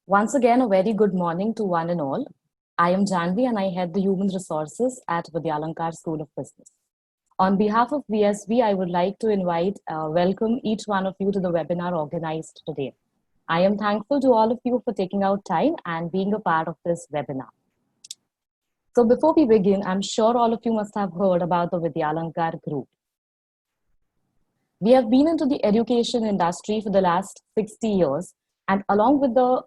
Once again, a very good morning to one and all. I am Janvi and I head the Human Resources at Vidyalankar School of Business. On behalf of VSB, I would like to welcome each one of you to the webinar organized today. I am thankful to all of you for taking out time and being a part of this webinar. So before we begin, I'm sure all of you must have heard about the Vidyalankar group. We have been into the education industry for the last 60 years, and along with the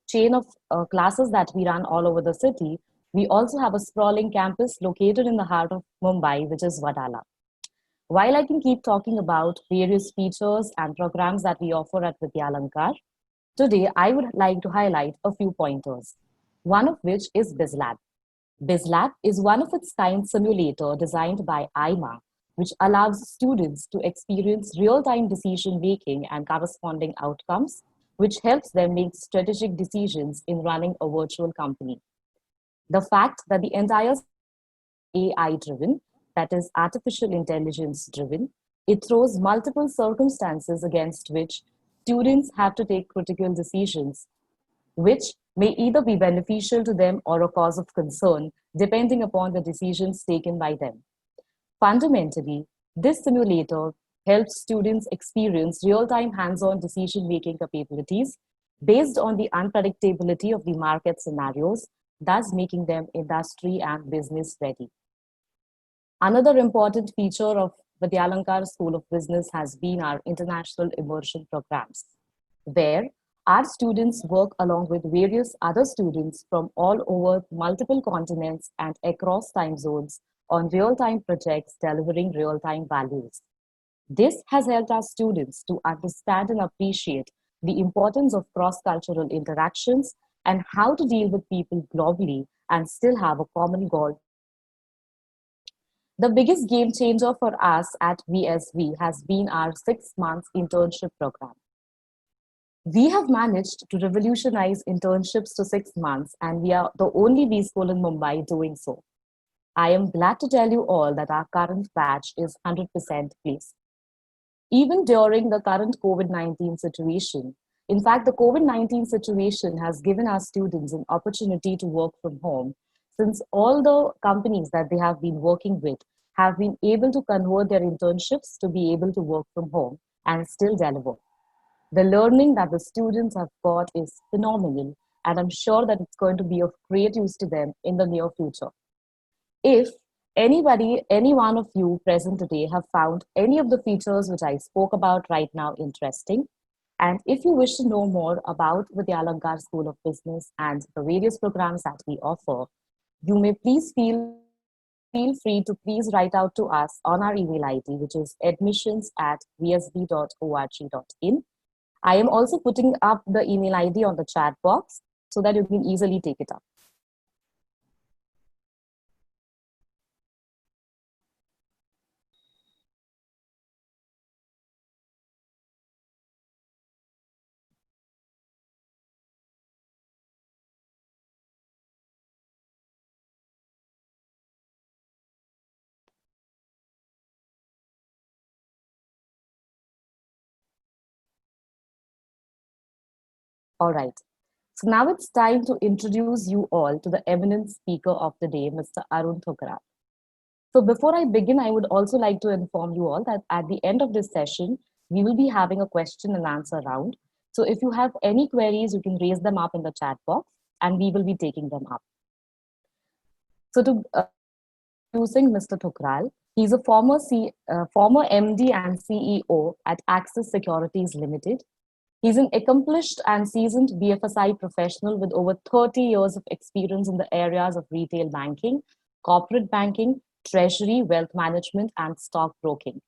chain of classes that we run all over the city, we also have a sprawling campus located in the heart of Mumbai, which is Wadala. While I can keep talking about various features and programs that we offer at Vidyalankar, today I would like to highlight a few pointers, one of which is BizLab. BizLab is one of its kind simulator designed by IMA, which allows students to experience real-time decision-making and corresponding outcomes, which helps them make strategic decisions in running a virtual company. The fact that the entire AI-driven, that is artificial intelligence-driven, it throws multiple circumstances against which students have to take critical decisions, which may either be beneficial to them or a cause of concern, depending upon the decisions taken by them. Fundamentally, this simulator helps students experience real-time hands-on decision-making capabilities based on the unpredictability of the market scenarios, thus making them industry and business ready. Another important feature of Vidyalankar School of Business has been our international immersion programs, where our students work along with various other students from all over multiple continents and across time zones on real-time projects delivering real-time values. This has helped our students to understand and appreciate the importance of cross-cultural interactions and how to deal with people globally and still have a common goal. The biggest game changer for us at VSV has been our 6-month internship program. We have managed to revolutionize internships to 6 months, and we are the only B school in Mumbai doing so. I am glad to tell you all that our current batch is 100% placed. Even during the current COVID-19 situation, in fact, the COVID-19 situation has given our students an opportunity to work from home, since all the companies that they have been working with have been able to convert their internships to be able to work from home and still deliver. The learning that the students have got is phenomenal, and I'm sure that it's going to be of great use to them in the near future. If any one of you present today have found any of the features which I spoke about right now interesting, and if you wish to know more about Vidyalankar School of Business and the various programs that we offer, you may please feel free to please write out to us on our email ID, which is admissions@vsb.org.in. I am also putting up the email ID on the chat box so that you can easily take it up. All right. So now it's time to introduce you all to the eminent speaker of the day, Mr. Arun Thukral. So before I begin, I would also like to inform you all that at the end of this session, we will be having a question and answer round. So if you have any queries, you can raise them up in the chat box and we will be taking them up. So to introducing Mr. Thukral, he's a former MD and CEO at Axis Securities Limited. He's an accomplished and seasoned BFSI professional with over 30 years of experience in the areas of retail banking, corporate banking, treasury, wealth management, and stock broking.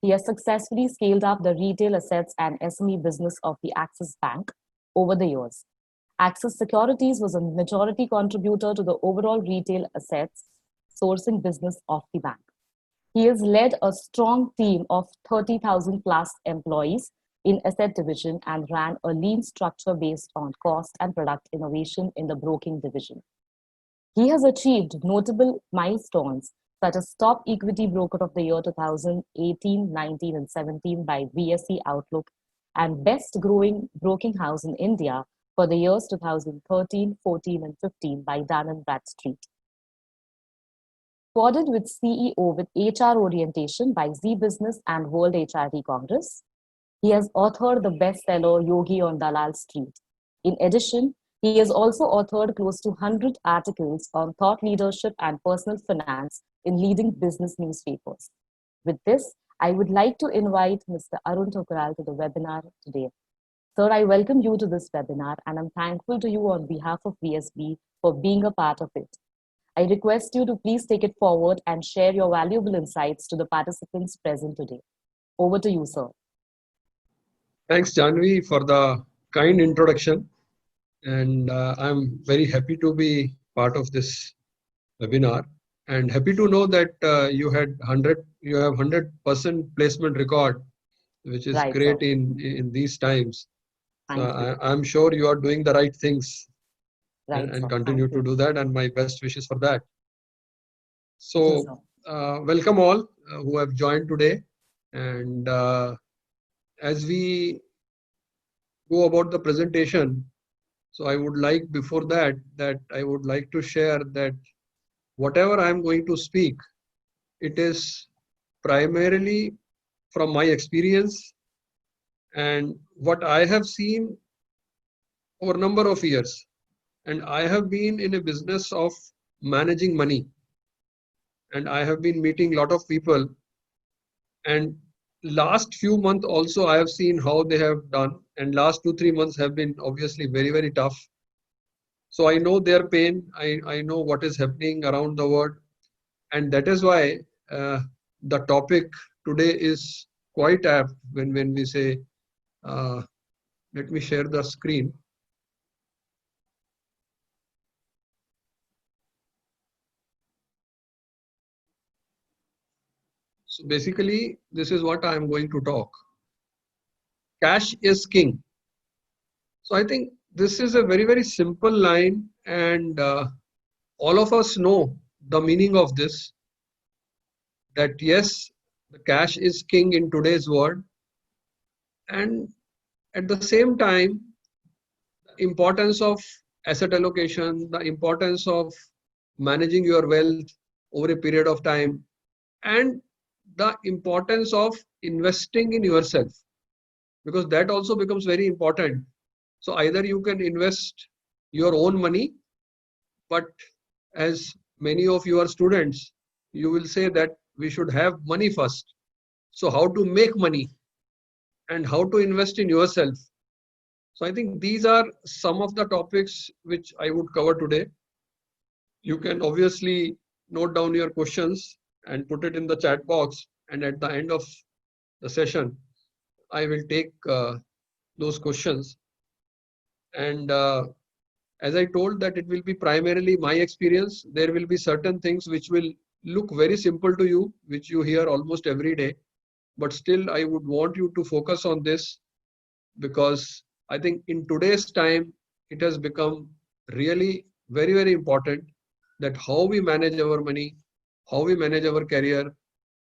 He has successfully scaled up the retail assets and SME business of the Axis Bank over the years. Axis Securities was a majority contributor to the overall retail assets sourcing business of the bank. He has led a strong team of 30,000 plus employees in asset division and ran a lean structure based on cost and product innovation in the broking division. He has achieved notable milestones such as top equity broker of the year 2018, 19, and 17 by BSE Outlook and best growing broking house in India for the years 2013, 14, and 15 by Dun& Bradstreet. Awarded with CEO with HR Orientation by Zee Business and World HRD Congress. He has authored the bestseller Yogi on Dalal Street. In addition, he has also authored close to 100 articles on thought leadership and personal finance in leading business newspapers. With this, I would like to invite Mr. Arun Thukral to the webinar today. Sir, I welcome you to this webinar and I'm thankful to you on behalf of VSB for being a part of it. I request you to please take it forward and share your valuable insights to the participants present today. Over to you, sir. Thanks, Janvi, for the kind introduction. And I'm very happy to be part of this webinar and happy to know that you have 100% placement record, which is Right, great sir. in these times. Thank you. I'm sure you are doing the right things Right, and sir. continue Thank to you. do that, and my best wishes for that. Thank you, So welcome all who have joined today. And as we go about the presentation, so I would like before that I would like to share that whatever I'm going to speak, it is primarily from my experience and what I have seen over a number of years. And I have been in a business of managing money. And I have been meeting a lot of people. And last few months also I have seen how they have done. And last 2-3 months have been obviously very, very tough. So I know their pain. I know what is happening around the world. And that is why the topic today is quite apt when we say, let me share the screen. So basically, this is what I am going to talk. Cash is king. So I think this is a very, very simple line, and all of us know the meaning of this, that yes, the cash is king in today's world. And at the same time, the importance of asset allocation, the importance of managing your wealth over a period of time, and the importance of investing in yourself, because that also becomes very important. So either you can invest your own money, but as many of you are students, you will say that we should have money first. So how to make money and how to invest in yourself. So I think these are some of the topics which I would cover today. You can obviously note down your questions and put it in the chat box. And at the end of the session, I will take those questions. And as I told that it will be primarily my experience, there will be certain things which will look very simple to you, which you hear almost every day. But still, I would want you to focus on this, because I think in today's time, it has become really very, very important that how we manage our money, how we manage our career,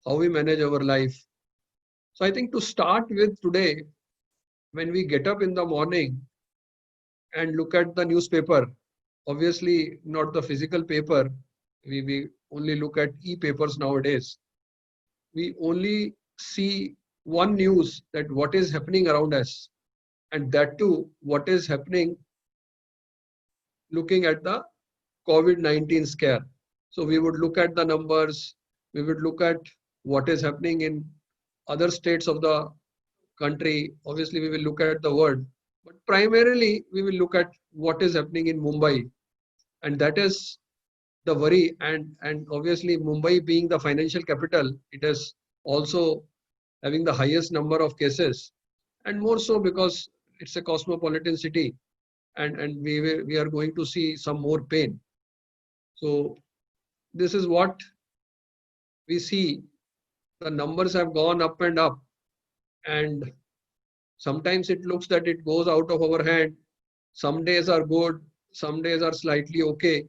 how we manage our life. So I think to start with today, when we get up in the morning and look at the newspaper, obviously not the physical paper, we only look at e-papers nowadays. We only see one news, that what is happening around us, and that too what is happening looking at the COVID-19 scare. So we would look at the numbers, we would look at what is happening in other states of the country. Obviously, we will look at the world, but primarily we will look at what is happening in Mumbai, and that is the worry. And obviously, Mumbai being the financial capital, it is also having the highest number of cases, and more so because it's a cosmopolitan city, and we are going to see some more pain. So this is what we see. The numbers have gone up and up, and sometimes it looks that it goes out of our hand. Some days are good, some days are slightly okay.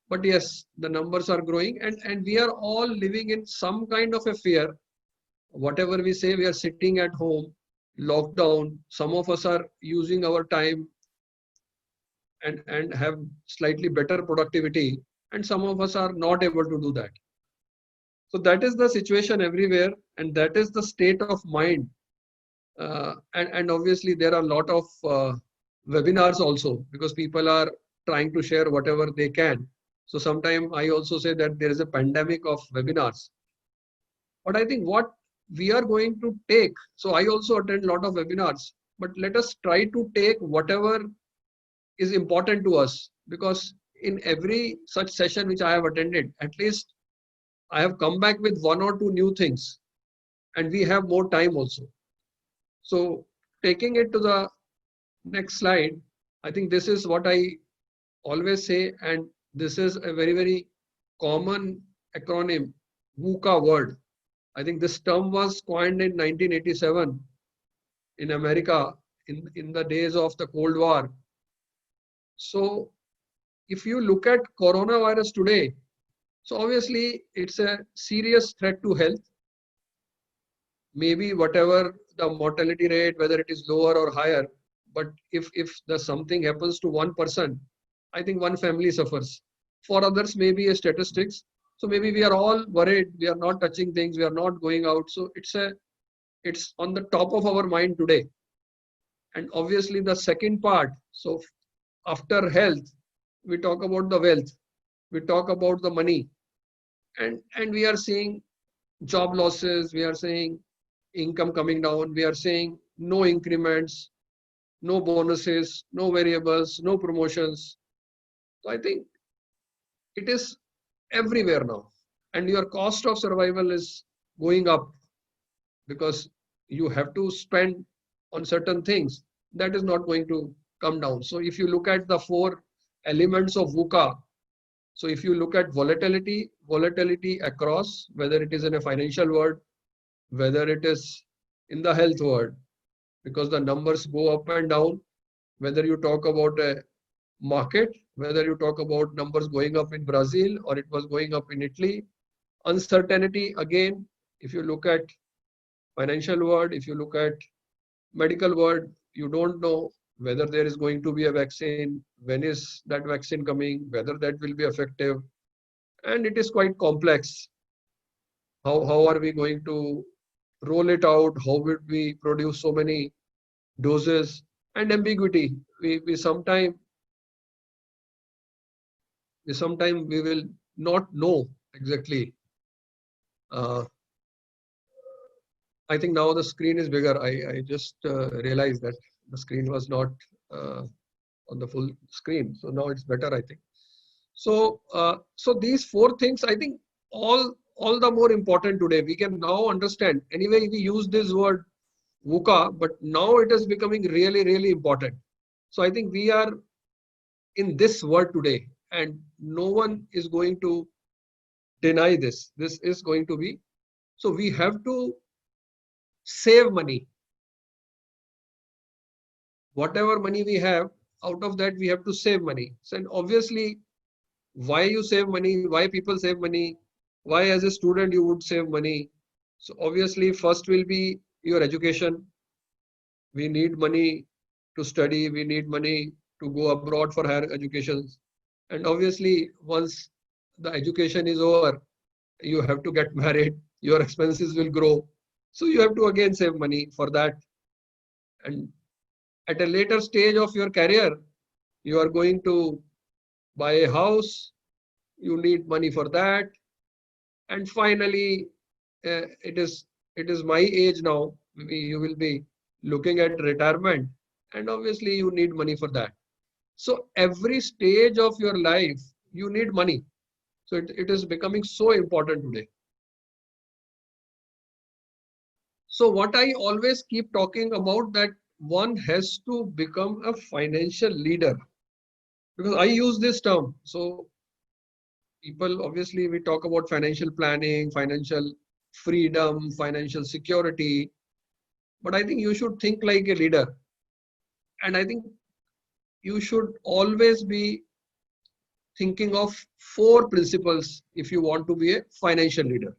But yes, the numbers are growing, and we are all living in some kind of a fear. Whatever we say, we are sitting at home, lockdown. Some of us are using our time and have slightly better productivity. And some of us are not able to do that. So that is the situation everywhere, and that is the state of mind. And obviously there are a lot of webinars also, because people are trying to share whatever they can. So sometimes I also say that there is a pandemic of webinars. But I think what we are going to take, so I also attend a lot of webinars, but let us try to take whatever is important to us, because in every such session which I have attended, at least I have come back with one or two new things, and we have more time also. So taking it to the next slide, I think this is what I always say, and this is a very, very common acronym, VUCA word. I think this term was coined in 1987 in America in the days of the Cold War. So if you look at coronavirus today, so obviously it's a serious threat to health. Maybe whatever the mortality rate, whether it is lower or higher, but if the something happens to one person, I think one family suffers. For others, maybe a statistics. So maybe we are all worried. We are not touching things. We are not going out. So it's on the top of our mind today. And obviously the second part. So after health, we talk about the wealth. We talk about the money, and we are seeing job losses. We are seeing income coming down. We are seeing no increments, no bonuses, no variables, no promotions. So I think it is everywhere now. And your cost of survival is going up, because you have to spend on certain things. That is not going to come down. So if you look at the four elements of VUCA, so if you look at volatility across, whether it is in a financial world, whether it is in the health world, because the numbers go up and down, whether you talk about a market, whether you talk about numbers going up in Brazil or it was going up in Italy. Uncertainty, again, if you look at financial world, if you look at medical world, you don't know whether there is going to be a vaccine, when is that vaccine coming, whether that will be effective. And it is quite complex. How are we going to roll it out? How would we produce so many doses? And ambiguity. We sometime we will not know exactly. Uh, I think now the screen is bigger. I just realized that the screen was not uh, on the full screen. So now it's better, I think. So these four things, I think all the more important today. We can now understand. Anyway, we use this word VUCA, but now it is becoming really, really important. So I think we are in this world today, and no one is going to deny this. This is going to be. So we have to save money. Whatever money we have, out of that we have to save money. So, and obviously, why you save money, why people save money, why as a student you would save money. So obviously, first will be your education. We need money to study. We need money to go abroad for higher education. And obviously, once the education is over, you have to get married. Your expenses will grow. So you have to again save money for that. And at a later stage of your career, you are going to buy a house. You need money for that. And finally, it is my age now. You will be looking at retirement, and obviously you need money for that. So every stage of your life, you need money. So it is becoming so important today. So what I always keep talking about, that one has to become a financial leader, because I use this term. So people, obviously we talk about financial planning, financial freedom, financial security, but I think you should think like a leader. And I think you should always be thinking of four principles if you want to be a financial leader.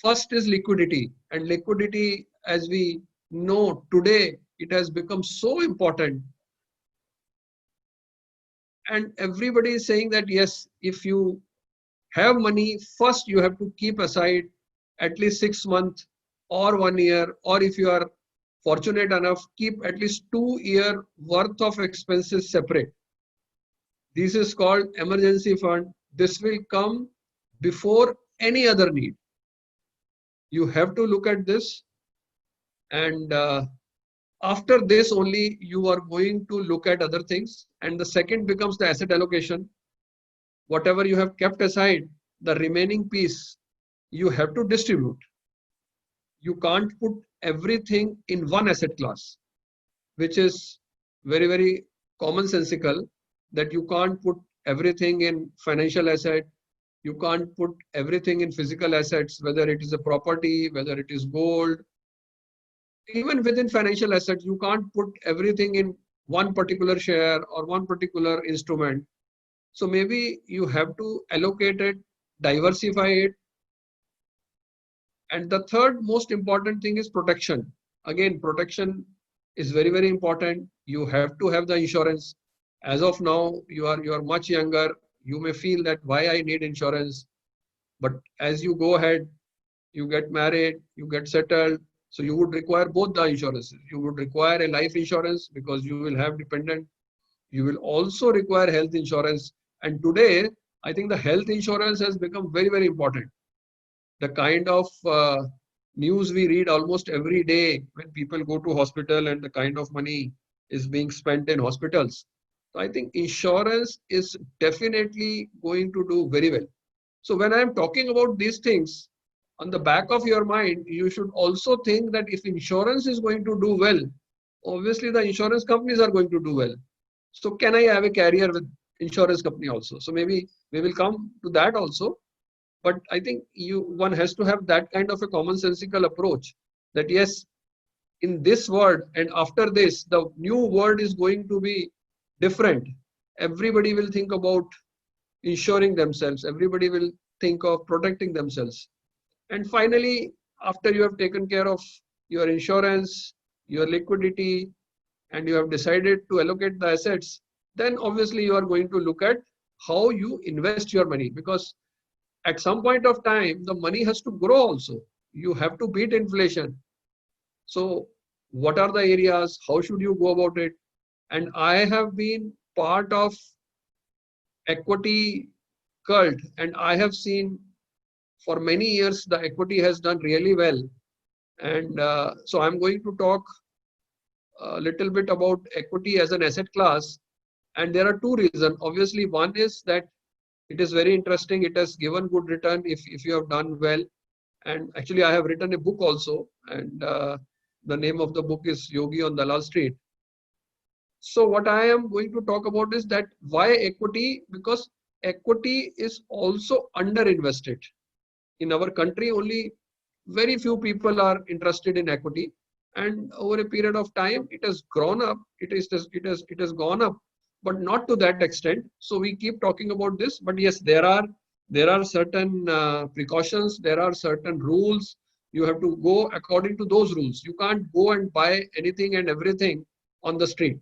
First is liquidity. And liquidity, as we know today, it has become so important. And everybody is saying that yes, if you have money, first you have to keep aside at least 6 months or 1 year, or if you are fortunate enough, keep at least 2 year worth of expenses separate. This is called emergency fund. This will come before any other need. You have to look at this, and after this only you are going to look at other things. And the second becomes the asset allocation. Whatever you have kept aside, the remaining piece you have to distribute. You can't put everything in one asset class, which is very, very commonsensical, that you can't put everything in financial asset. You can't put everything in physical assets, whether it is a property, whether it is gold. Even within financial assets, you can't put everything in one particular share or one particular instrument. So maybe you have to allocate it, diversify it. And the third most important thing is protection. Again, protection is very, very important. You have to have the insurance. As of now, you are much younger. You may feel that why I need insurance. But as you go ahead, you get married, you get settled. So you would require both the insurances. You would require a life insurance because you will have dependent. You will also require health insurance. And today, I think the health insurance has become very, very important. The kind of news we read almost every day when people go to hospital and the kind of money is being spent in hospitals. So I think insurance is definitely going to do very well. So when I'm talking about these things, on the back of your mind, you should also think that if insurance is going to do well, obviously the insurance companies are going to do well. So can I have a carrier with insurance company also? So maybe we will come to that also. But I think one has to have that kind of a commonsensical approach that yes, in this world and after this, the new world is going to be different. Everybody will think about insuring themselves. Everybody will think of protecting themselves. And finally, after you have taken care of your insurance, your liquidity, and you have decided to allocate the assets, then obviously you are going to look at how you invest your money, because at some point of time, the money has to grow also. You have to beat inflation. So what are the areas? How should you go about it? And I have been part of equity cult, and I have seen for many years the equity has done really well. And so I'm going to talk a little bit about equity as an asset class. And there are two reasons. Obviously, one is that it is very interesting. It has given good return if you have done well. And actually, I have written a book also. And the name of the book is Yogi on Dalal Street. So what I am going to talk about is that why equity? Because equity is also underinvested. In our country, only very few people are interested in equity. And over a period of time, it has grown up. It has gone up, but not to that extent. So we keep talking about this. But yes, there are certain precautions. There are certain rules. You have to go according to those rules. You can't go and buy anything and everything on the street.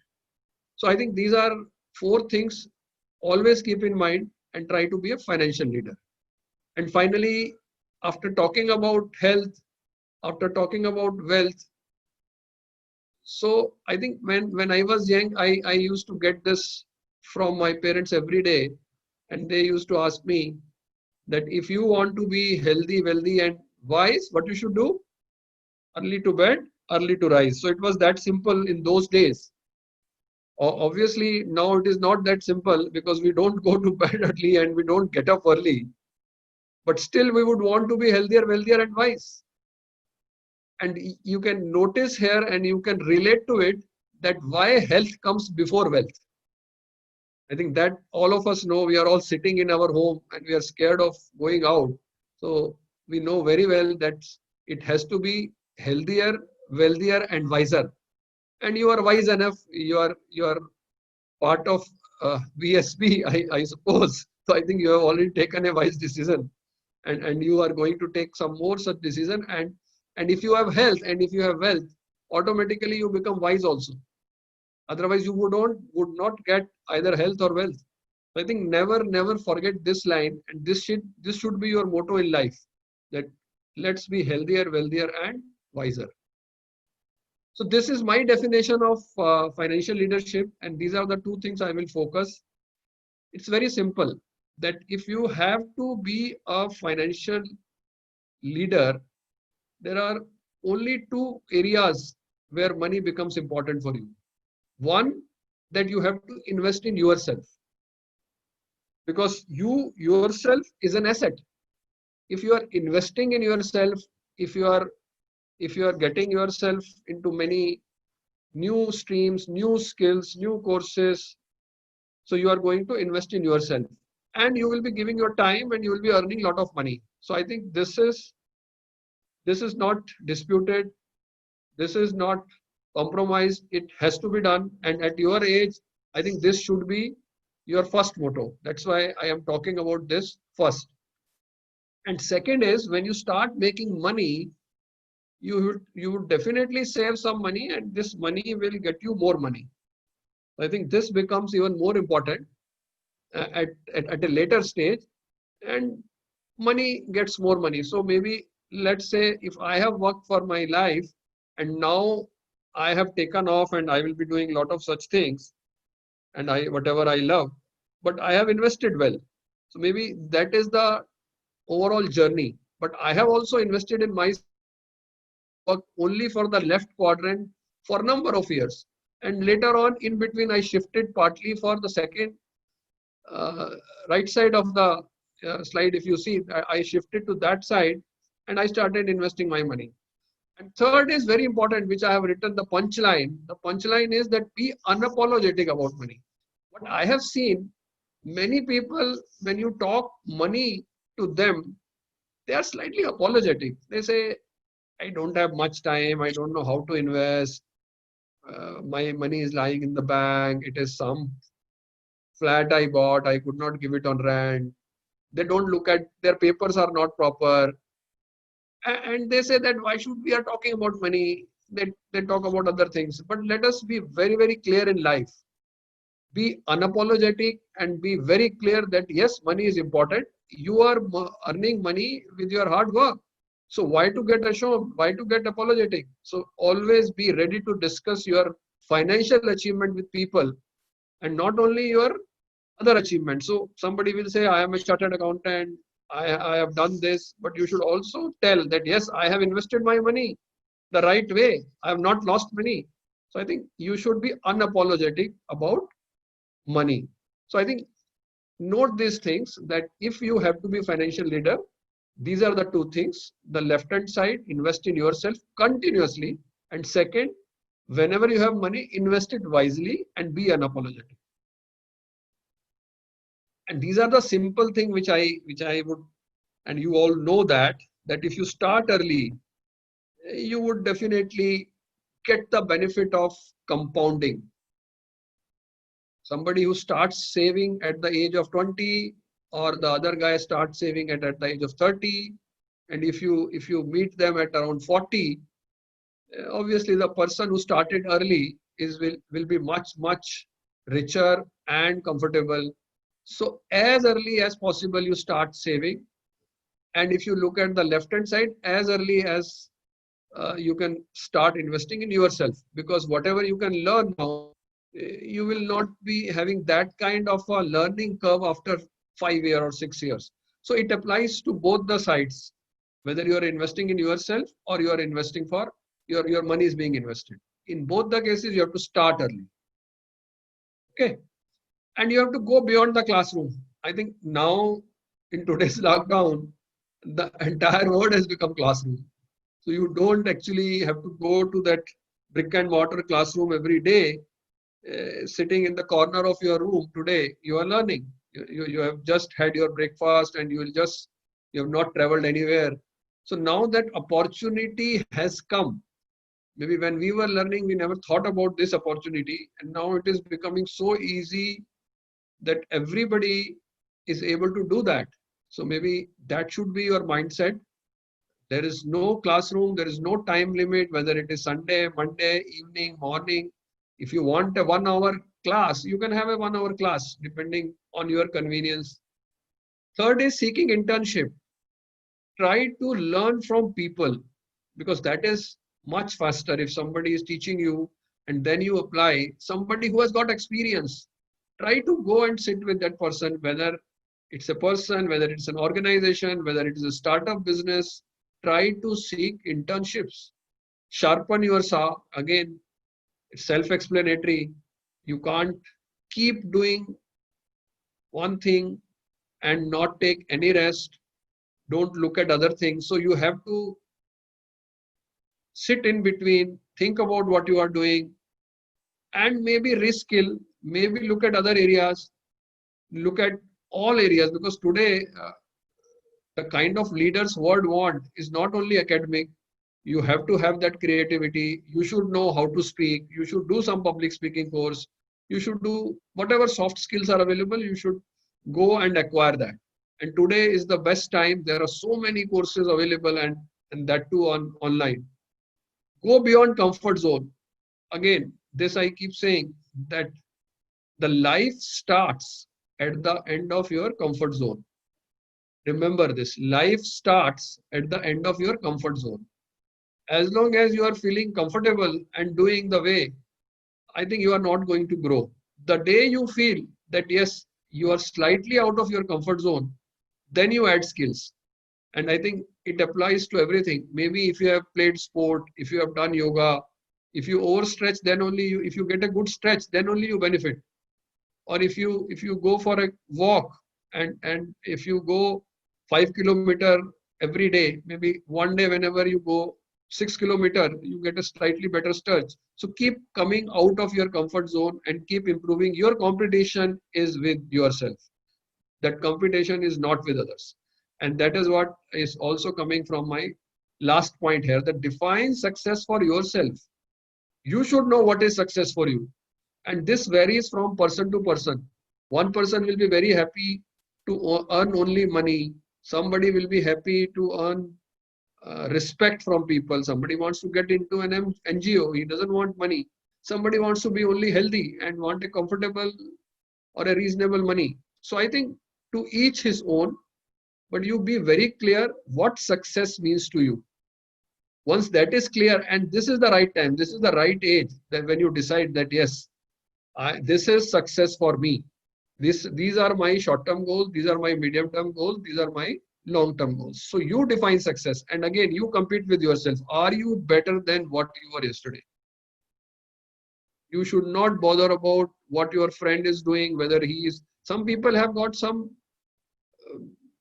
So I think these are four things. Always keep in mind and try to be a financial leader. And finally, after talking about health, after talking about wealth, so I think when I was young, I used to get this from my parents every day. And they used to ask me that if you want to be healthy, wealthy, and wise, what you should do? Early to bed, early to rise. So it was that simple in those days. Obviously, now it is not that simple because we don't go to bed early and we don't get up early. But still, we would want to be healthier, wealthier, and wise. And you can notice here and you can relate to it that why health comes before wealth. I think that all of us know. We are all sitting in our home and we are scared of going out. So we know very well that it has to be healthier, wealthier, and wiser. And you are wise enough. You are part of VSB, I suppose. So I think you have already taken a wise decision, and you are going to take some more such decision. And if you have health and if you have wealth, automatically you become wise also. Otherwise, you would not get either health or wealth. I think never forget this line, and this should be your motto in life, that let's be healthier, wealthier, and wiser. So this is my definition of financial leadership, and these are the two things I will focus. It's very simple, that if you have to be a financial leader, there are only two areas where money becomes important for you. One, that you have to invest in yourself, because you yourself is an asset. If you are investing in yourself, if you are getting yourself into many new streams, new skills, new courses, so you are going to invest in yourself, and you will be giving your time, and you will be earning a lot of money. So I think this is not disputed, this is not compromised, it has to be done. And at your age, I think this should be your first motto. That's why I am talking about this first. And second is, when you start making money, you would definitely save some money, and this money will get you more money. I think this becomes even more important at a later stage, and money gets more money. So maybe, let's say, if I have worked for my life, and now I have taken off and I will be doing a lot of such things, and whatever I love, but I have invested well. So maybe that is the overall journey. But I have also invested in my work only for the left quadrant for a number of years. And later on, in between, I shifted partly for the second uh, right side of the slide. If you see, I shifted to that side, and I started investing my money. And third is very important, which I have written the punchline. The punchline is that be unapologetic about money. What I have seen, many people, when you talk money to them, they are slightly apologetic. They say, I don't have much time, I don't know how to invest, my money is lying in the bank, it is some flat I bought, I could not give it on rent. They don't look at, their papers are not proper. And they say that why should we are talking about money? They talk about other things. But let us be very clear in life. Be unapologetic and be very clear that yes, money is important. You are earning money with your hard work. So why to get ashamed? Why to get apologetic? So always be ready to discuss your financial achievement with people, and not only your other achievements. So somebody will say, I am a chartered accountant, I have done this, but you should also tell that yes, I have invested my money the right way. I have not lost money. So I think you should be unapologetic about money. So I think, note these things, that if you have to be a financial leader, these are the two things. The left hand side, invest in yourself continuously. And second, whenever you have money, invest it wisely and be unapologetic. And these are the simple things which I would, and you all know that if you start early, you would definitely get the benefit of compounding. Somebody who starts saving at the age of 20, or the other guy starts saving at the age of 30, and if you meet them at around 40, obviously the person who started early will be much richer and comfortable. So as early as possible you start saving. And if you look at the left hand side, as early as you can start investing in yourself, because whatever you can learn now, you will not be having that kind of a learning curve after 5 years or 6 years. So it applies to both the sides, whether you are investing in yourself or you are investing for your money is being invested. In both the cases, you have to start early. Okay. And you have to go beyond the classroom. I think now in today's lockdown, the entire world has become classroom. So you don't actually have to go to that brick and mortar classroom every day. Sitting in the corner of your room today, you are learning. You have just had your breakfast, and you have not traveled anywhere. So now that opportunity has come. Maybe when we were learning, we never thought about this opportunity, and now it is becoming so easy that everybody is able to do that. So maybe that should be your mindset. There is no classroom, there is no time limit, whether it is Sunday, Monday, evening, morning. If you want a 1 hour class, you can have a 1 hour class, depending on your convenience. Third is seeking internship. Try to learn from people because that is much faster. If somebody is teaching you and then you apply, somebody who has got experience, try to go and sit with that person, whether it's a person, whether it's an organization, whether it is a startup business. Try to seek internships. Sharpen your saw. Again, it's self-explanatory. You can't keep doing one thing and not take any rest. Don't look at other things. So you have to sit in between, think about what you are doing, and maybe reskill, maybe look at other areas, look at all areas, because today the kind of leaders world want is not only academic. You have to have that creativity. You should know how to speak. You should do some public speaking course. You should do whatever soft skills are available. You should go and acquire that. And today is the best time. There are so many courses available, and that too on online. Go beyond comfort zone. Again, this I keep saying that the life starts at the end of your comfort zone. Remember this, life starts at the end of your comfort zone. As long as you are feeling comfortable and doing the way, I think you are not going to grow. The day you feel that yes, you are slightly out of your comfort zone, then you add skills. And I think it applies to everything. Maybe if you have played sport, if you have done yoga, if you overstretch, then only you, if you get a good stretch, then only you benefit. Or if you go for a walk, and if you go 5 kilometer every day, maybe one day whenever you go 6 kilometer, you get a slightly better stretch. So keep coming out of your comfort zone and keep improving. Your competition is with yourself. That competition is not with others. And that is what is also coming from my last point here, that define success for yourself. You should know what is success for you. And this varies from person to person. One person will be very happy to earn only money. Somebody will be happy to earn respect from people. Somebody wants to get into an NGO. He doesn't want money. Somebody wants to be only healthy and want a comfortable or a reasonable money. So I think to each his own, but you be very clear what success means to you. Once that is clear, and this is the right time, this is the right age, that when you decide that yes, this is success for me. These are my short-term goals, these are my medium-term goals, these are my long-term goals. So you define success, and again, you compete with yourself. Are you better than what you were yesterday? You should not bother about what your friend is doing, whether he is. Some people have got some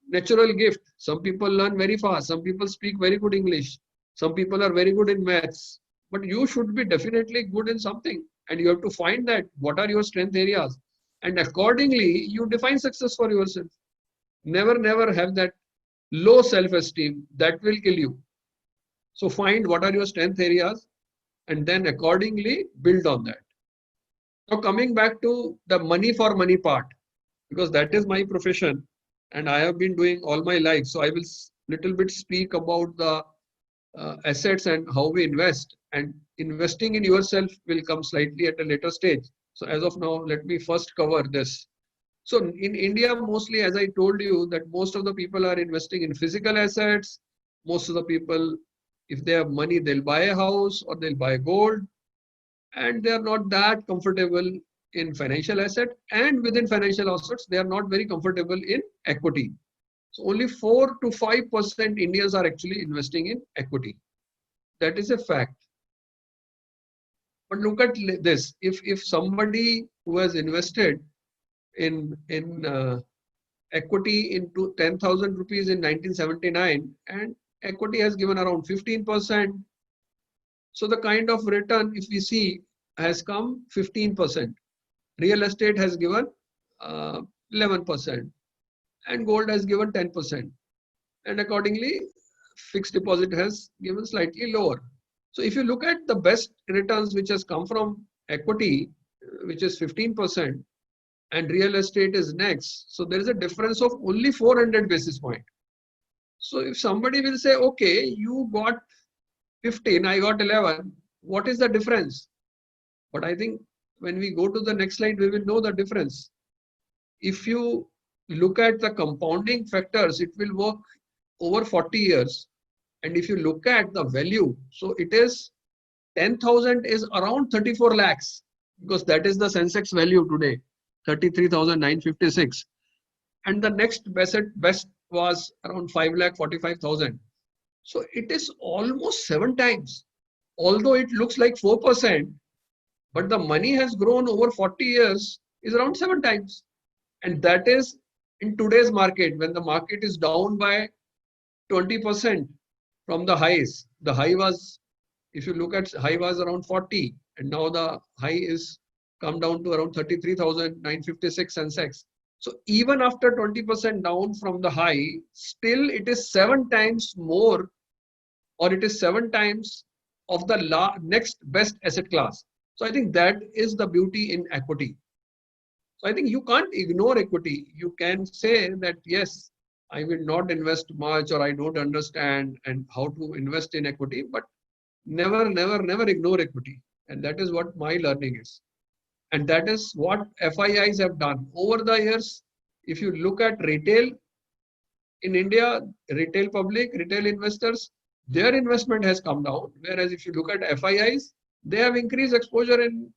natural gift. Some people learn very fast. Some people speak very good English. Some people are very good in maths. But you should be definitely good in something. And you have to find that what are your strength areas. And accordingly, you define success for yourself. Never, never have that low self-esteem. That will kill you. So find what are your strength areas and then accordingly build on that. Now coming back to the money for money part, because that is my profession and I have been doing all my life. So I will little bit speak about the assets and how we invest, and investing in yourself will come slightly at a later stage. So as of now, let me first cover this. So in India, mostly, as I told you, that most of the people are investing in physical assets. Most of the people, if they have money, they'll buy a house or they'll buy gold, and they're not that comfortable in financial asset, and within financial assets, they are not very comfortable in equity. So only 4 to 5% Indians are actually investing in equity. That is a fact. But look at this. If somebody who has invested in equity into 10,000 rupees in 1979 and equity has given around 15%. So the kind of return, if we see, has come 15%. Real estate has given 11%. And gold has given 10%. And accordingly, fixed deposit has given slightly lower. So if you look at the best returns which has come from equity, which is 15%, and real estate is next, so there is a difference of only 400 basis point. So if somebody will say, okay, you got 15, I got 11, what is the difference? But I think when we go to the next slide, we will know the difference. if you look at the compounding factors, it will work over 40 years. And if you look at the value, so it is 10,000 is around 34 lakhs, because that is the Sensex value today, 33,956. And the next best was around 5,45,000. So it is almost 7 times. Although it looks like 4%, but the money has grown over 40 years is around 7 times. And that is in today's market, when the market is down by 20% from the highs. The high was, if you look at, high was around 40, and now the high is come down to around 33,956 Sensex. So even after 20% down from the high, still it is 7 times more, or it is 7 times of the next best asset class. So I think that is the beauty in equity. So I think you can't ignore equity. You can say that, yes, I will not invest much, or I don't understand and how to invest in equity, but never ignore equity. And that is what my learning is. And that is what FIIs have done. Over the years, if you look at retail in India, retail public, retail investors, their investment has come down. Whereas if you look at FIIs, they have increased exposure in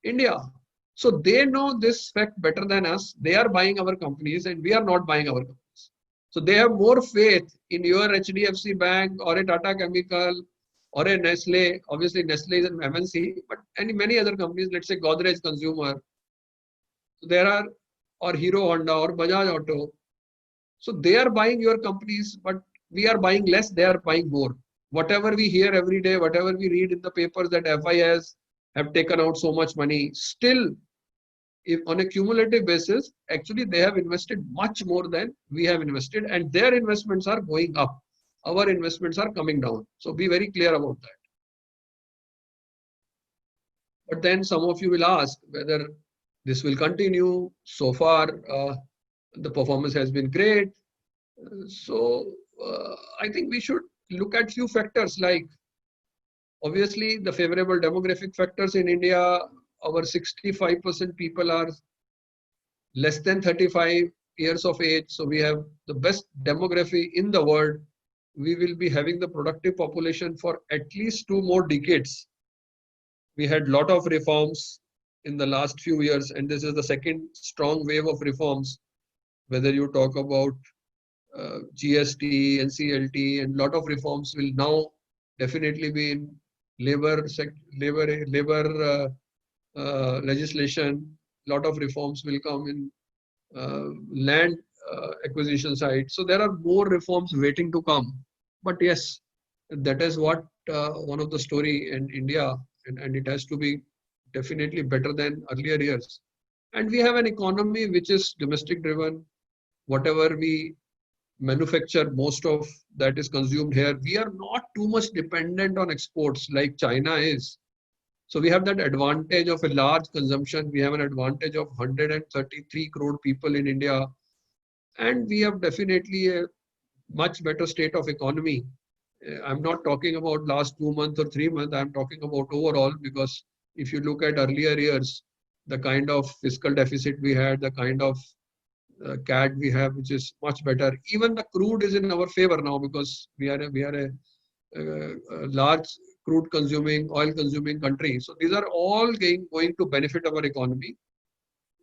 India. So they know this fact better than us. They are buying our companies and we are not buying our companies. So they have more faith in your HDFC Bank or a Tata Chemical or a Nestle. Obviously, Nestle is an MNC, but many other companies, let's say Godrej Consumer. So there are, or Hero Honda or Bajaj Auto. So they are buying your companies, but we are buying less, they are buying more. Whatever we hear every day, whatever we read in the papers that FIIs have taken out so much money, still, if on a cumulative basis, actually they have invested much more than we have invested, and their investments are going up. Our investments are coming down. So be very clear about that. But then some of you will ask whether this will continue. So far, the performance has been great. So I think we should look at few factors, like obviously the favorable demographic factors in India. Our 65% people are less than 35 years of age. So we have the best demography in the world. We will be having the productive population for at least 2 more decades. We had a lot of reforms in the last few years, and this is the second strong wave of reforms. Whether you talk about GST, NCLT, and a lot of reforms will now definitely be in labor legislation. A lot of reforms will come in land acquisition side. So there are more reforms waiting to come. But yes, that is what one of the story in India, and it has to be definitely better than earlier years. And we have an economy which is domestic driven. Whatever we manufacture, most of that is consumed here. We are not too much dependent on exports like China is. So we have that advantage of a large consumption. We have an advantage of 133 crore people in India. And we have definitely a much better state of economy. I'm not talking about last 2 months or 3 months. I'm talking about overall, because if you look at earlier years, the kind of fiscal deficit we had, the kind of CAD we have, which is much better. Even the crude is in our favor now, because we are a large crude consuming, oil consuming country. So these are all going to benefit our economy.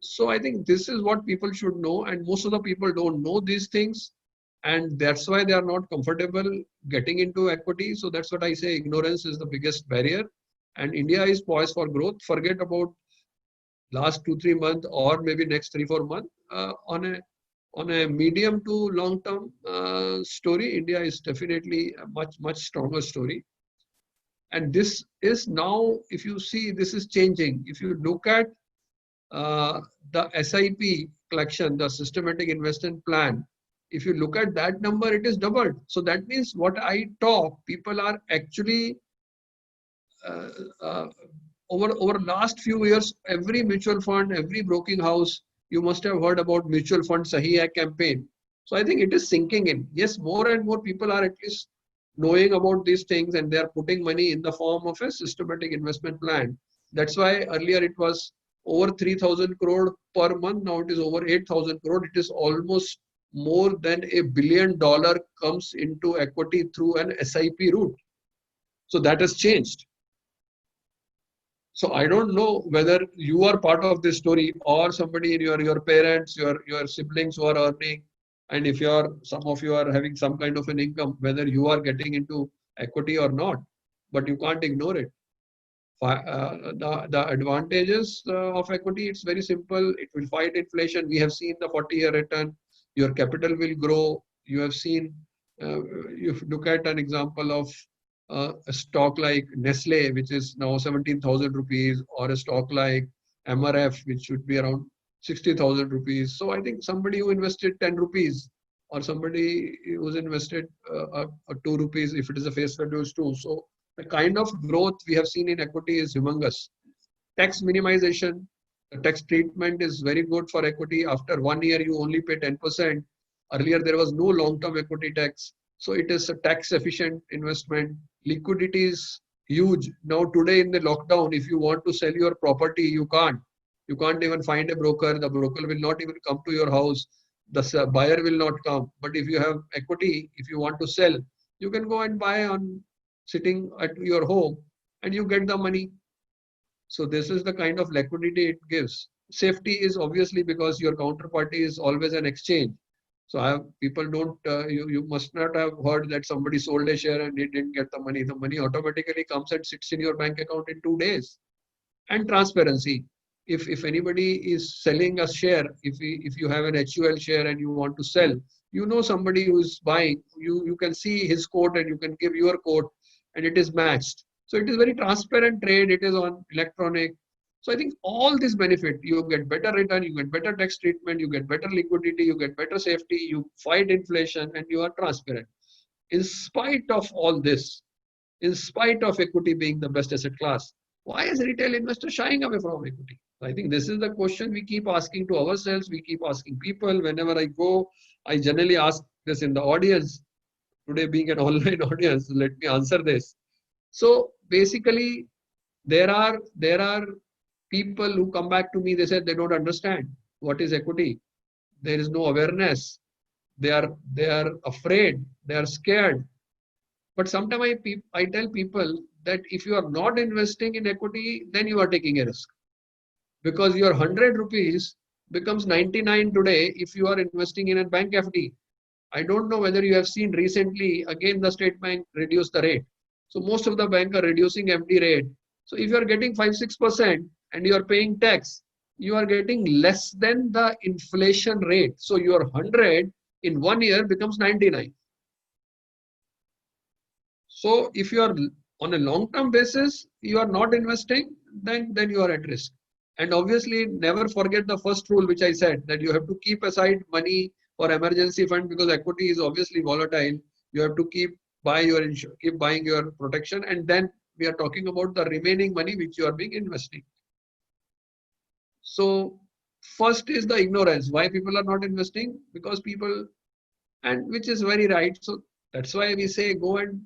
So I think this is what people should know, and most of the people don't know these things, and that's why they are not comfortable getting into equity. So that's what I say, ignorance is the biggest barrier, and India is poised for growth. Forget about last 2-3 months or maybe next 3-4 months. On a medium to long term story, India is definitely a much stronger story. And this is now, if you see, this is changing. If you look at the SIP collection, the systematic investment plan, if you look at that number, it is doubled. So that means what I talk, people are actually over last few years, every mutual fund, every broking house, you must have heard about mutual fund Sahi Hai campaign. So I think it is sinking in. Yes, more and more people are at least knowing about these things, and they are putting money in the form of a systematic investment plan. That's why earlier it was over 3,000 crore per month. Now it is over 8,000 crore. It is almost more than $1 billion comes into equity through an SIP route. So that has changed. So I don't know whether you are part of this story or somebody in your parents, your siblings who are earning, and if some of you are having some kind of an income, whether you are getting into equity or not, but you can't ignore it. The advantages of equity, it's very simple. It will fight inflation. We have seen the 40-year return. Your capital will grow. You have seen, you look at an example of a stock like Nestle, which is now 17,000 rupees, or a stock like MRF, which should be around 60,000 rupees. So I think somebody who invested 10 rupees, or somebody who's invested 2 rupees, if it is a face value is 2. So the kind of growth we have seen in equity is humongous. Tax minimization, the tax treatment is very good for equity. After 1 year, you only pay 10%. Earlier, there was no long-term equity tax. So it is a tax efficient investment. Liquidity is huge. Now today in the lockdown, if you want to sell your property, you can't. You can't even find a broker. The broker will not even come to your house. The buyer will not come. But if you have equity, if you want to sell, you can go and buy on sitting at your home and you get the money. So this is the kind of liquidity it gives. Safety is obviously because your counterparty is always an exchange. So people don't, you must not have heard that somebody sold a share and he didn't get the money. The money automatically comes and sits in your bank account in 2 days. And transparency. If anybody is selling a share, if you have an HUL share and you want to sell, you know somebody who is buying, you can see his quote and you can give your quote and it is matched. So it is very transparent trade. It is on electronic. So I think all this benefit, you get better return, you get better tax treatment, you get better liquidity, you get better safety, you fight inflation, and you are transparent. In spite of all this, in spite of equity being the best asset class, why is retail investor shying away from equity? I think this is the question we keep asking to ourselves. We keep asking people. Whenever I go, I generally ask this in the audience. Today being an online audience, let me answer this. So basically, there are people who come back to me. They said they don't understand what is equity. There is no awareness. They are afraid. They are scared. But sometimes I tell people that if you are not investing in equity, then you are taking a risk. Because your 100 rupees becomes 99 today if you are investing in a bank FD. I don't know whether you have seen recently, again, the State Bank reduced the rate. So most of the banks are reducing FD rate. So if you are getting 5-6% and you are paying tax, you are getting less than the inflation rate. So your 100 in 1 year becomes 99. So if you are on a long-term basis, you are not investing, then you are at risk. And obviously, never forget the first rule, which I said, that you have to keep aside money for emergency fund, because equity is obviously volatile. You have to keep buying your protection, and then we are talking about the remaining money which you are being investing. So first is the ignorance. Why people are not investing? Because people, and which is very right. So that's why we say go and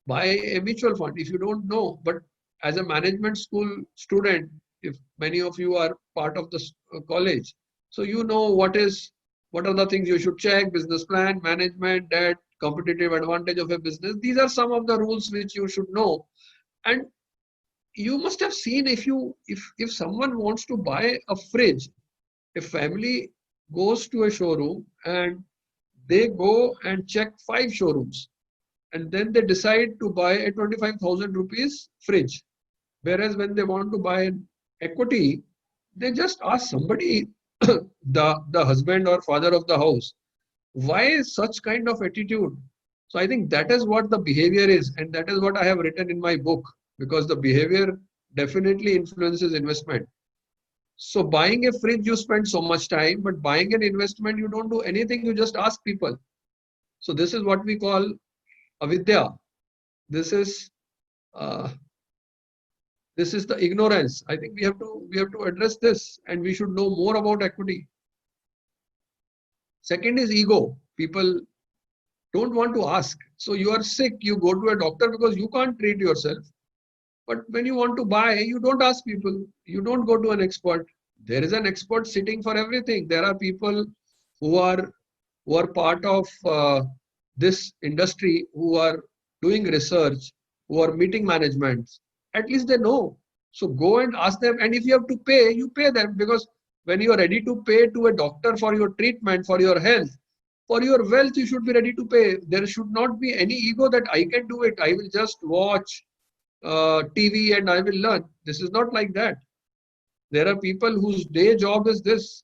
buy a mutual fund if you don't know. But as a management school student, if many of you are part of the college, so you know what are the things you should check: business plan, management, debt, competitive advantage of a business. These are some of the rules which you should know. And you must have seen, if someone wants to buy a fridge, a family goes to a showroom and they go and check 5 showrooms, and then they decide to buy a 25,000 rupees fridge. Whereas when they want to buy an equity, they just ask somebody, the husband or father of the house, why such kind of attitude? So I think that is what the behavior is, and that is what I have written in my book, because the behavior definitely influences investment. So buying a fridge, you spend so much time, but buying an investment, you don't do anything, you just ask people. So this is what we call avidya. This is the ignorance. I think we have to address this, and we should know more about equity. Second is ego. People don't want to ask. So you are sick, you go to a doctor because you can't treat yourself. But when you want to buy, you don't ask people. You don't go to an expert. There is an expert sitting for everything. There are people who are part of this industry, who are doing research, who are meeting management. At least they know. So go and ask them. And if you have to pay, you pay them, because when you are ready to pay to a doctor for your treatment, for your health, for your wealth, you should be ready to pay. There should not be any ego that I can do it. I will just watch TV and I will learn. This is not like that. There are people whose day job is this,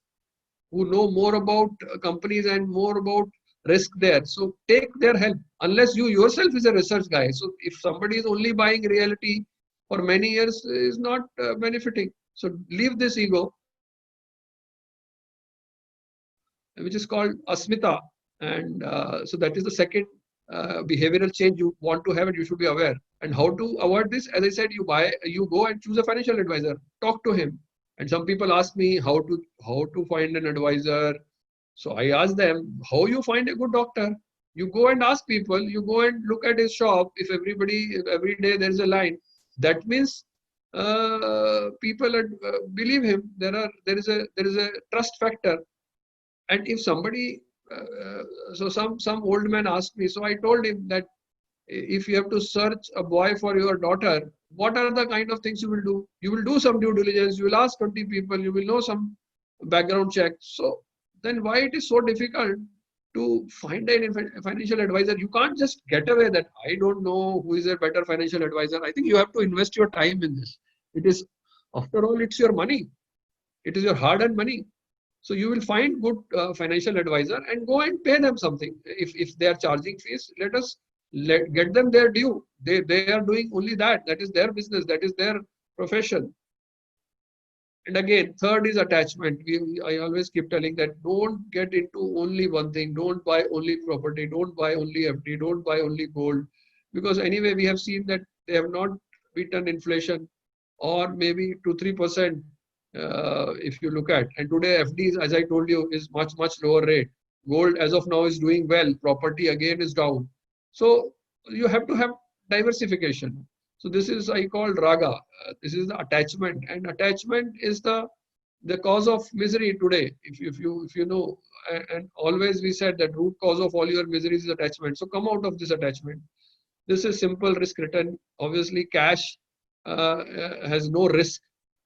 who know more about companies and more about risk there. So take their help, unless you yourself is a research guy. So if somebody is only buying reality for many years, is not benefiting. So leave this ego, which is called asmita. And so that is the second behavioral change you want to have, and you should be aware. And how to avoid this? As I said, you go and choose a financial advisor, talk to him. And some people ask me how to find an advisor. So I ask them, how you find a good doctor? You go and ask people, you go and look at his shop. If every day there's a line, that means people believe him. There is a trust factor. And if somebody, so some old man asked me, so I told him that if you have to search a boy for your daughter, what are the kind of things you will do? You will do some due diligence, you will ask 20 people, you will know some background check. So then why it is so difficult to find a financial advisor? You can't just get away that I don't know who is a better financial advisor. I think you have to invest your time in this. It is, after all, it's your money. It is your hard-earned money. So you will find good financial advisor and go and pay them something. If they are charging fees, get them their due. They are doing only that. That is their business. That is their profession. And again, third is attachment. I always keep telling that don't get into only one thing. Don't buy only property. Don't buy only FD. Don't buy only gold. Because anyway, we have seen that they have not beaten inflation, or maybe 2-3%. If you look at, and today FDs, as I told you, is much lower rate. Gold as of now is doing well. Property again is down. So you have to have diversification. So this is I call raga. This is the attachment, and attachment is the cause of misery today. If you know, and always we said that root cause of all your miseries is attachment. So come out of this attachment. This is simple risk return. Obviously, cash has no risk.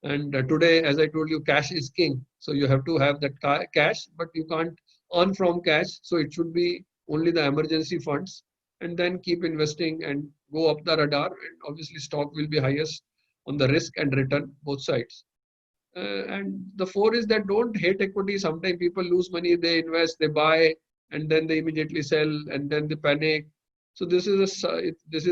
And today, as I told you, cash is king. So you have to have that cash, but you can't earn from cash. So it should be only the emergency funds, and then keep investing and go up the radar. And obviously, stock will be highest on the risk and return, both sides. And the four is that don't hate equity. Sometimes people lose money, they invest, they buy, and then they immediately sell, and then they panic. So this is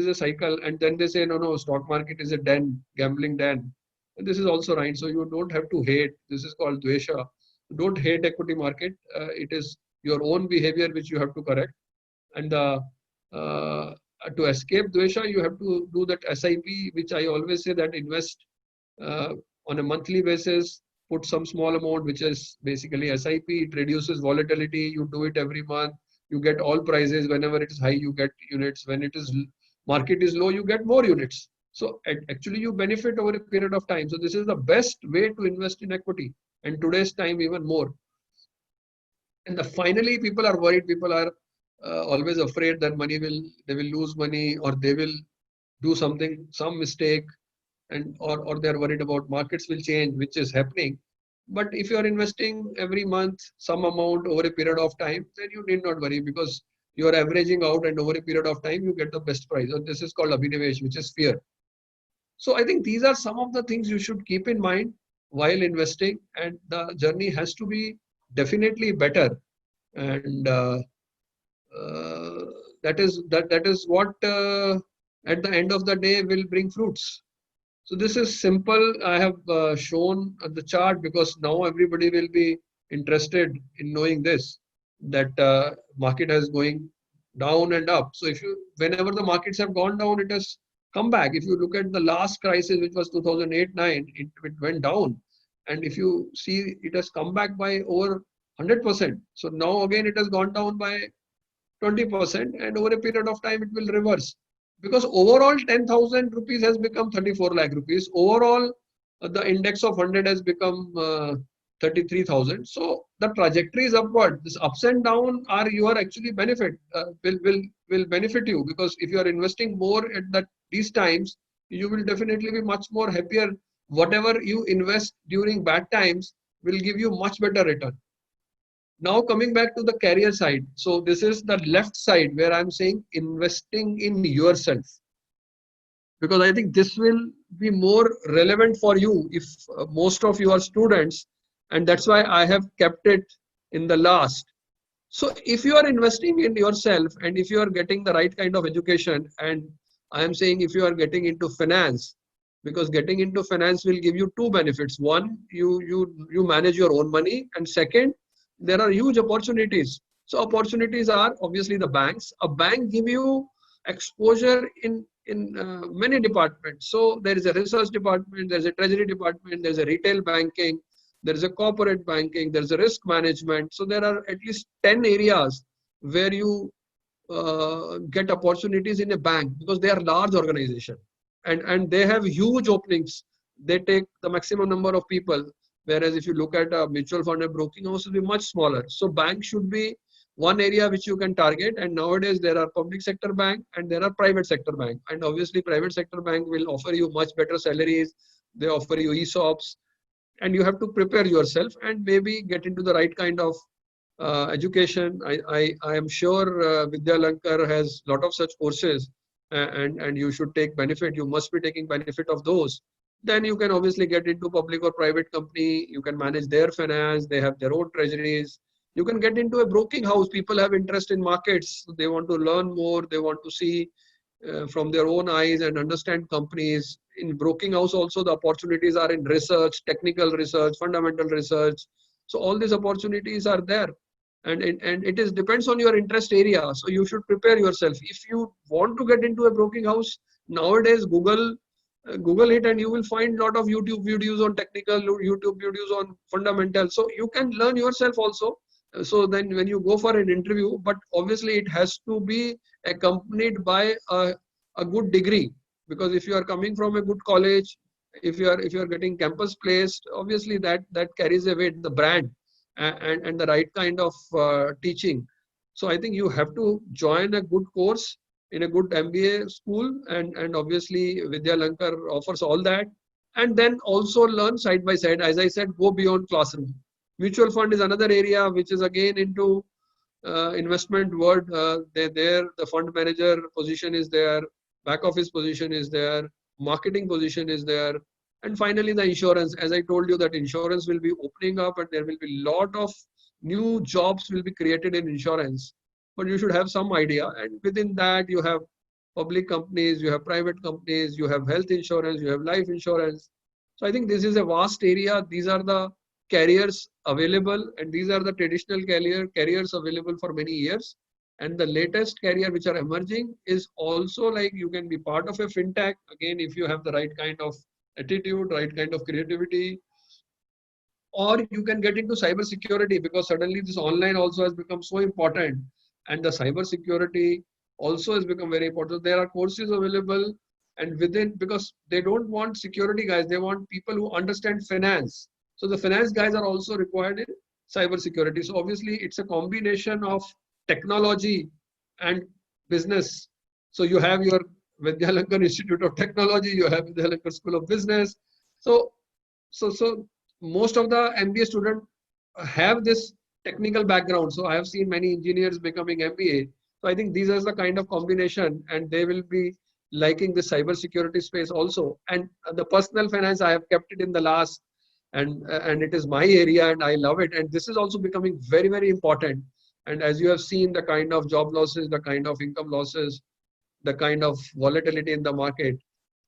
a cycle, and then they say no, stock market is a den, gambling den. And this is also right. So you don't have to hate. This is called dvesha. Don't hate equity market. It is your own behavior which you have to correct. And to escape dvesha, you have to do that SIP, which I always say that invest on a monthly basis. Put some small amount, which is basically SIP. It reduces volatility. You do it every month. You get all prices. Whenever it is high, you get units. When it is market is low, you get more units. So actually you benefit over a period of time. So this is the best way to invest in equity, and today's time even more. And finally, people are worried. People are always afraid that they will lose money, or they will do some mistake, and or they are worried about markets will change, which is happening. But if you are investing every month some amount over a period of time, then you need not worry, because you are averaging out, and over a period of time you get the best price. And this is called abhinivesh, which is fear. So I think these are some of the things you should keep in mind while investing, and the journey has to be definitely better. And uh, that is what at the end of the day will bring fruits. So this is simple. I have shown the chart because now everybody will be interested in knowing this, that market has going down and up. So whenever the markets have gone down, it has come back. If you look at the last crisis, which was 2008-9, it went down. And if you see, it has come back by over 100%. So now again, it has gone down by 20%, and over a period of time, it will reverse. Because overall 10,000 rupees has become 34 lakh rupees. Overall, the index of 100 has become 33,000. So the trajectory is upward. This ups and down are your actually benefit, will benefit you, because if you are investing more at these times, you will definitely be much more happier. Whatever you invest during bad times will give you much better return. Now coming back to the career side. So this is the left side where I'm saying investing in yourself, because I think this will be more relevant for you if most of you are students, and that's why I have kept it in the last. So if you are investing in yourself and if you are getting the right kind of education, and I am saying if you are getting into finance, because getting into finance will give you two benefits. One, you manage your own money, and second, there are huge opportunities. So opportunities are obviously the banks. A bank give you exposure in many departments. So there is a research department, there is a treasury department, there is a retail banking, there is a corporate banking, there is a risk management. So there are at least 10 areas where you get opportunities in a bank, because they are large organization, and they have huge openings. They take the maximum number of people, whereas if you look at a mutual fund and broking house, will be much smaller. So bank should be one area which you can target. And nowadays there are public sector bank and there are private sector bank, and obviously private sector bank will offer you much better salaries. They offer you ESOPs, and you have to prepare yourself and maybe get into the right kind of education. I am sure Vidya Lankar has lot of such courses, and you should take benefit. You must be taking benefit of those. Then you can obviously get into public or private company. You can manage their finance. They have their own treasuries. You can get into a broking house. People have interest in markets. They want to learn more. They want to see from their own eyes and understand companies. In broking house also, the opportunities are in research, technical research, fundamental research. So all these opportunities are there, and it is depends on your interest area. So you should prepare yourself. If you want to get into a broking house, nowadays Google it, and you will find a lot of YouTube videos on technical, YouTube videos on fundamental. So you can learn yourself also. So then when you go for an interview, but obviously it has to be accompanied by a good degree, because if you are coming from a good college, if you are getting campus placed, obviously that carries a weight, the brand and the right kind of teaching. So I think you have to join a good course in a good MBA school, and obviously Vidya Lankar offers all that, and then also learn side by side. As I said, go beyond classroom. Mutual fund is another area which is again into investment world. The fund manager position is there, back office position is there, marketing position is there, and finally the insurance. As I told you, that insurance will be opening up, and there will be lot of new jobs will be created in insurance. But you should have some idea, and within that you have public companies, you have private companies, you have health insurance, you have life insurance. So I think this is a vast area. These are the careers available, and these are the traditional careers available for many years. And the latest career which are emerging is also, like, you can be part of a fintech, again if you have the right kind of attitude, right kind of creativity, or you can get into cyber security, because suddenly this online also has become so important, and the cyber security also has become very important. There are courses available, and within, because they don't want security guys, they want people who understand finance. So the finance guys are also required in cyber security. So obviously it's a combination of technology and business. So you have your Vidya Lankar Institute of Technology, you have Vidya Lankar School of Business. So most of the MBA students have this technical background. So I have seen many engineers becoming MBA. So I think these are the kind of combination, and they will be liking the cyber security space also. And the personal finance, I have kept it in the last, and it is my area, and I love it. And this is also becoming very, very important. And as you have seen, the kind of job losses, the kind of income losses, the kind of volatility in the market,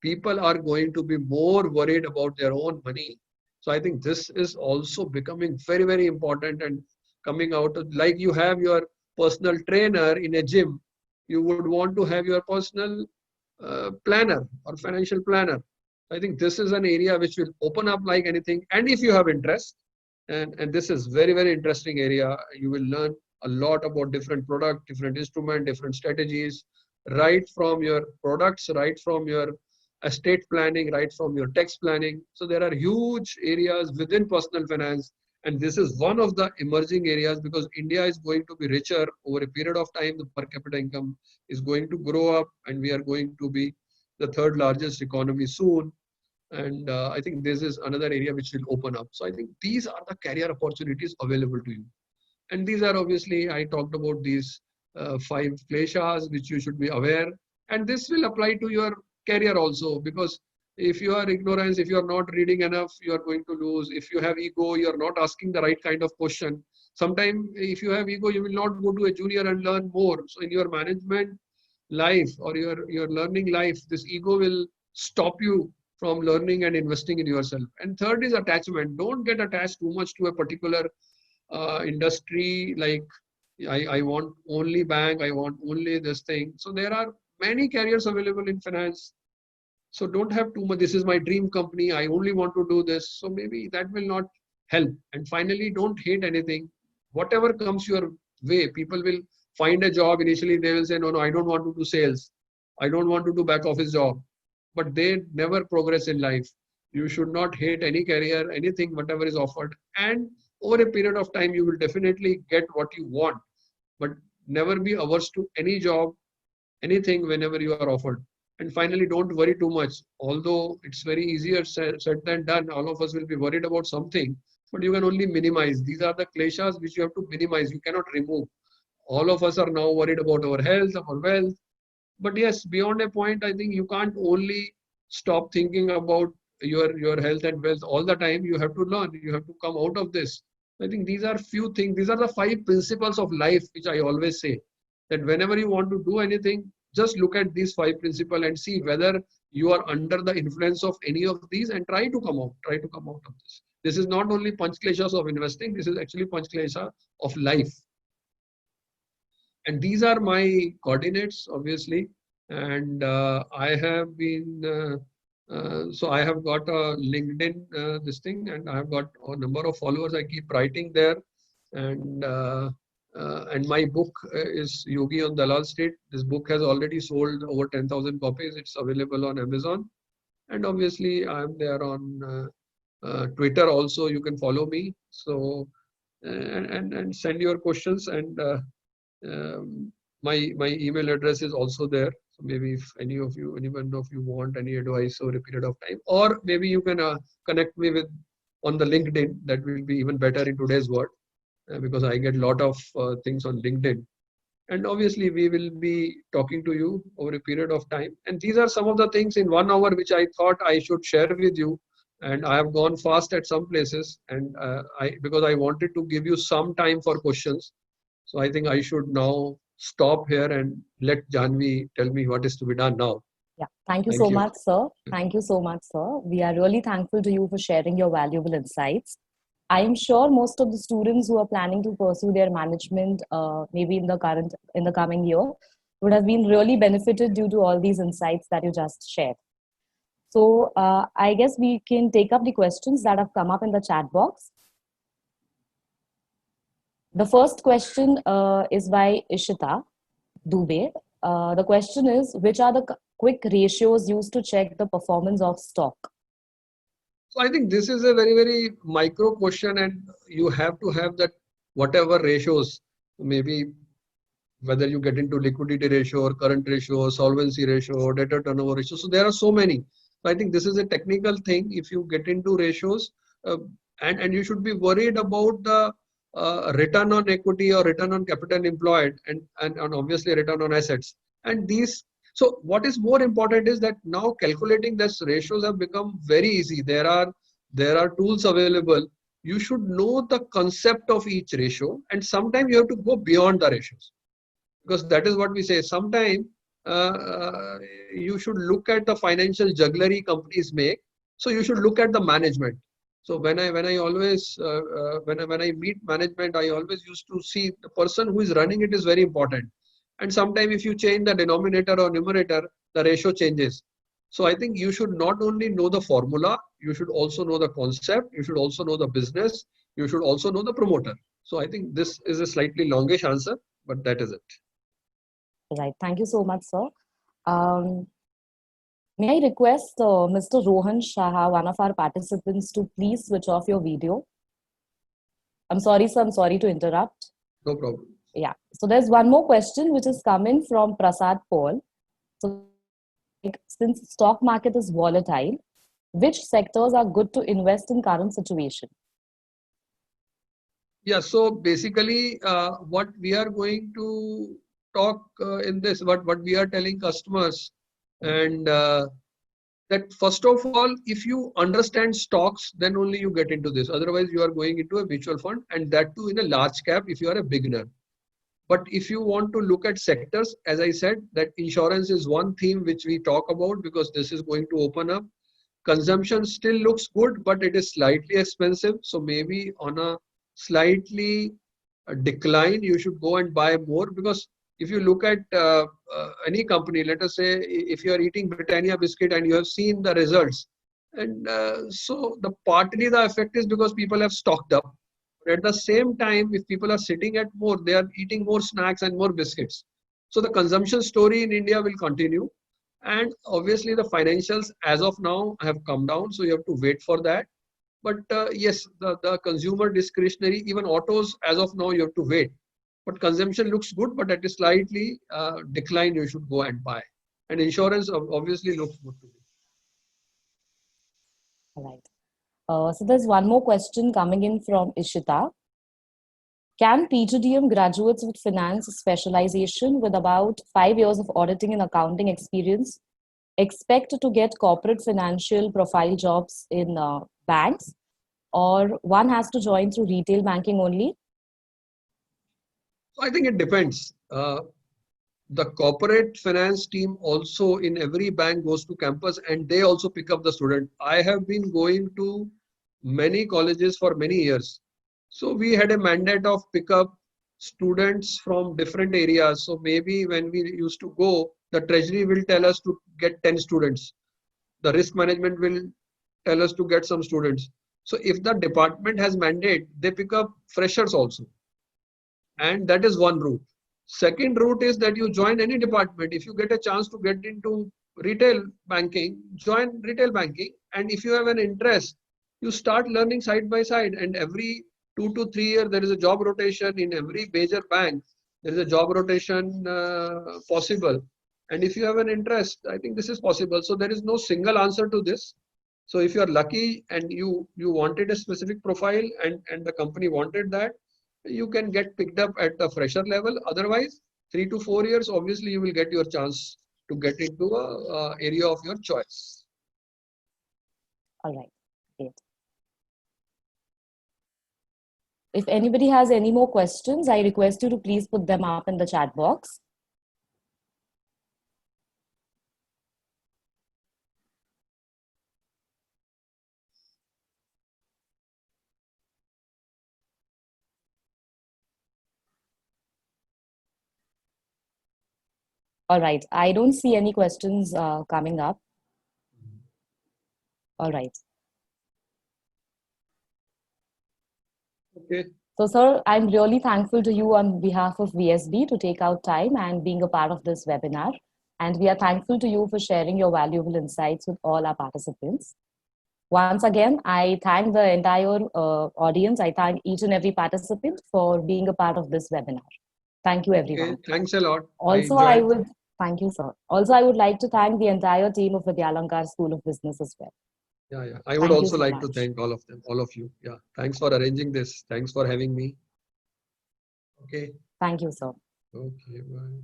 people are going to be more worried about their own money. So I think this is also becoming very, very important, and coming out of, like you have your personal trainer in a gym, you would want to have your personal planner or financial planner. I think this is an area which will open up like anything. And if you have interest, and this is very, very interesting area, you will learn a lot about different product, different instrument, different strategies, right from your products, right from your estate planning, right from your tax planning. So there are huge areas within personal finance, And this is one of the emerging areas because India is going to be richer over a period of time. The per capita income is going to grow up, and we are going to be the third largest economy soon. And I think this is another area which will open up. So I think these are the career opportunities available to you. And these are obviously, I talked about these 5 kleshas which you should be aware. And this will apply to your career also, because if you are ignorance, if you are not reading enough, you are going to lose. If you have ego, you are not asking the right kind of question. Sometimes if you have ego, you will not go to a junior and learn more. So in your management life or your learning life, this ego will stop you from learning and investing in yourself. And third is attachment. Don't get attached too much to a particular industry. Like I want only bank, I want only this thing. So there are many careers available in finance. So don't have too much. This is my dream company. I only want to do this. So maybe that will not help. And finally, don't hate anything. Whatever comes your way, people will find a job. Initially, they will say, no, I don't want to do sales. I don't want to do back office job. But they never progress in life. You should not hate any career, anything, whatever is offered. And over a period of time, you will definitely get what you want. But never be averse to any job, anything whenever you are offered. And finally, don't worry too much. Although it's very easier said than done, all of us will be worried about something, but you can only minimize. These are the kleshas which you have to minimize. You cannot remove. All of us are now worried about our health, our wealth. But yes, beyond a point, I think you can't only stop thinking about your health and wealth all the time. You have to learn. You have to come out of this. I think these are few things. These are the 5 principles of life, which I always say that whenever you want to do anything, just look at these 5 principles and see whether you are under the influence of any of these and try to come out. Try to come out of this. This is not only Panchkleshas of investing. This is actually Panchklesha of life. And these are my coordinates, obviously. And I have been, so I have got a LinkedIn this thing, and I have got a number of followers. I keep writing there. And my book is Yogi on Dalal Street. This book has already sold over 10,000 copies. It's available on Amazon. And obviously, I'm there on Twitter also. You can follow me. So, and send your questions. And my email address is also there. So maybe if anyone of you want any advice over a period of time, or maybe you can connect me with on the LinkedIn. That will be even better in today's world, because I get a lot of things on LinkedIn. And obviously we will be talking to you over a period of time. And these are some of the things in 1 hour which I thought I should share with you. And I have gone fast at some places, and because I wanted to give you some time for questions. So I think I should now stop here and let Janvi tell me what is to be done now. Yeah, thank you Thank so you. much, sir. Thank you so much, sir. We are really thankful to you for sharing your valuable insights. I am sure most of the students who are planning to pursue their management, maybe in the coming year, would have been really benefited due to all these insights that you just shared. So I guess we can take up the questions that have come up in the chat box. The first question is by Ishita Dubey. The question is, which are the quick ratios used to check the performance of stock? So I think this is a very, very micro question, and you have to have that whatever ratios, maybe whether you get into liquidity ratio or current ratio or solvency ratio or debtor turnover ratio. So there are so many. So I think this is a technical thing. If you get into ratios, and you should be worried about the return on equity or return on capital employed, and obviously return on assets. And these, so what is more important is that now calculating these ratios have become very easy. There are tools available. You should know the concept of each ratio, and sometimes you have to go beyond the ratios, because that is what we say. Sometimes you should look at the financial jugglery companies make. So you should look at the management. So when I always when I meet management, I always used to see the person who is running it is very important. And sometimes if you change the denominator or numerator, the ratio changes. So I think you should not only know the formula, you should also know the concept, you should also know the business, you should also know the promoter. So I think this is a slightly longish answer, but that is it. Right. Thank you so much, sir. May I request Mr. Rohan Shah, one of our participants, to please switch off your video? I'm sorry, sir. I'm sorry to interrupt. No problem. Yeah. So there's one more question which is coming from Prasad Paul. So, like, since stock market is volatile, which sectors are good to invest in current situation? Yeah, so basically, what we are going to talk in this, what we are telling customers, and that first of all, if you understand stocks, then only you get into this. Otherwise, you are going into a mutual fund, and that too in a large cap if you are a beginner. But if you want to look at sectors, as I said, that insurance is one theme which we talk about because this is going to open up. Consumption still looks good, but it is slightly expensive. So maybe on a slightly decline, you should go and buy more, because if you look at any company, let us say if you are eating Britannia biscuit and you have seen the results, and so the partly the effect is because people have stocked up. But at the same time, if people are sitting at more, they are eating more snacks and more biscuits. So the consumption story in India will continue. And obviously the financials as of now have come down. So you have to wait for that. But yes, the consumer discretionary, even autos as of now, you have to wait. But consumption looks good, but at a slightly decline, you should go and buy. And insurance obviously looks good to me. All right. So there's one more question coming in from Ishita. Can PGDM graduates with finance specialization with about 5 years of auditing and accounting experience expect to get corporate financial profile jobs in banks, or one has to join through retail banking only? So I think it depends. The corporate finance team also in every bank goes to campus and they also pick up the student. I have been going to many colleges for many years. So we had a mandate of pick up students from different areas. So maybe when we used to go, the treasury will tell us to get 10 students. The risk management will tell us to get some students. So if the department has mandate, they pick up freshers also. And that is one route. Second route is that you join any department. If you get a chance to get into retail banking, join retail banking. And if you have an interest, you start learning side by side. And every 2 to 3 years, there is a job rotation in every major bank. There is a job rotation possible. And if you have an interest, I think this is possible. So there is no single answer to this. So if you are lucky and you wanted a specific profile and the company wanted that, you can get picked up at the fresher level. Otherwise, 3 to 4 years, obviously you will get your chance to get into a area of your choice. All right, great. If anybody has any more questions, I request you to please put them up in the chat box. All right, I don't see any questions coming up. All right. Okay. So, sir, I'm really thankful to you on behalf of VSB to take out time and being a part of this webinar. And we are thankful to you for sharing your valuable insights with all our participants. Once again, I thank the entire audience. I thank each and every participant for being a part of this webinar. Thank you, everyone. Okay, thanks a lot. Also, I would thank you, sir. Also, I would like to thank the entire team of Vidyalankar School of Business as well. Yeah. I would also like to thank all of them, all of you. Yeah. Thanks for arranging this. Thanks for having me. Okay. Thank you, sir. Okay, bye.